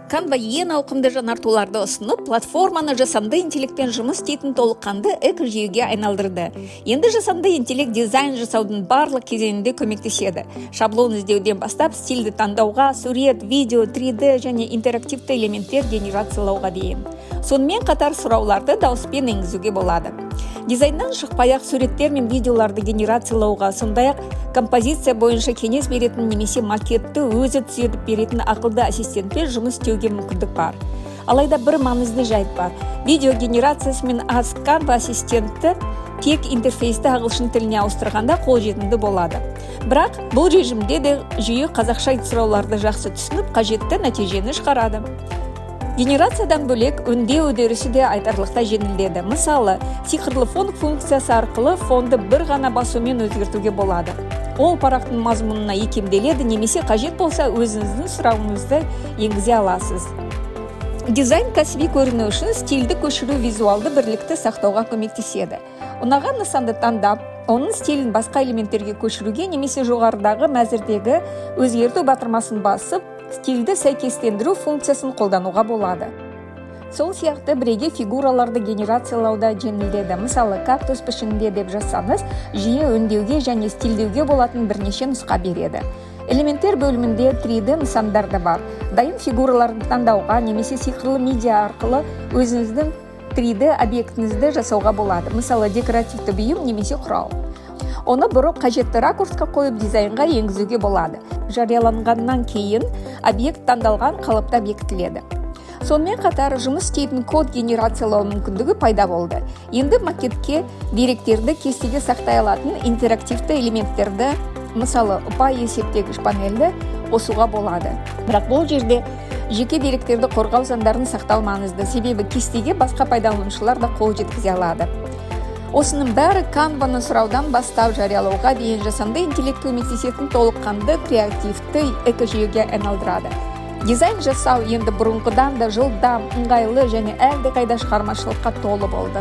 Canva ең ауқымды жаңартуларды ұсынып, платформаны жасанды интеллектпен жұмыс істейтін толыққанды экожүйеге айналдырды. Енді жасанды интеллект дизайн жасаудың барлық кезеңінде көмектеседі. Шаблон іздеуден бастап стильді таңдауға, сурет, видео, 3D және интерактивті элементтер генерациялауға дейін. Сонымен қатар сұрауларды дауыспен енгізуге болады. Дизайннан шықпай-ақ суреттер мен видеоларды генерациялауға, сондай-ақ композиция бойынша кеңес беретін немесе макетті өзі түзетіп беретін ақылды ассистентпен жұмыс істеуге мүмкіндік бар. Алайда бір маңызды жайт бар. Видео генерациясы мен Canva ассистенті тек интерфейсті ағылшын тіліне ауыстырғанда қолжетімді болады. Бірақ бұл режимде де жүйе қазақша сұрауларды жақсы түсініп, қажетті нәтижені шығарады. Генерациядан бөлек өңдеу үдерісі де айтарлықтай жеңілдеді. Мысалы, сиқырлы фон функциясы арқылы фонды бір ғана басумен өзгертуге болады. Ол парақтың мазмұнына икемделеді, немесе қажет болса өзіңіздің сұрауыңызды енгізе аласыз. Дизайн кәсіби көріну үшін стильді көшіру визуалды бірлікті сақтауға көмектеседі. Ұнаған нысанды таңдап, оның стилін басқа элементтерге көшіруге немесе жоғарыдағы мәзірдегі өзгерту батырмасын басып, стильді сәйкестендіру функциясын қолдануға болады. Сол сияқты бірегей фигураларды генерациялауда жеңілдеді. Мысалы, кактус пішінінде деп жазсаңыз, жүйе өңдеуге және стильдеуге болатын бірнеше нұсқа береді. Элементтер бөлімінде 3D нысандар да бар. Дайын фигураларды таңдауға немесе сиқырлы медиа арқылы өзіңіздің 3D объектіңізді жасауға болады. Мысалы, декоративті бұйым немесе құрал. Оны бұрып қажетті ракурсқа қойып дизайнға енгізуге болады. Жарияланғаннан кейін объект таңдалған қалыпта бекітіледі. Сонымен қатар жұмыс істейтін код генерациялау мүмкіндігі пайда болды. Енді макетке деректерді кестеге сақтай алатын интерактивті элементтерді, мысалы ұпай есептегіш панельді қосуға болады. Бірақ бұл жерде жеке деректерді қорғау заңдарын сақтау маңызды, себебі кестеге басқа пайдаланушылар да қол жеткізе алады. Осының бәрі Canva-ны сұраудан бастап жариялауға дейін жасанды интеллект көмектесетін толыққанды креативті экожүйеге айналдырады. Дизайн жасау енді бұрынғыдан да жылдам, ыңғайлы және әлдеқайда шығармашылыққа толы болды.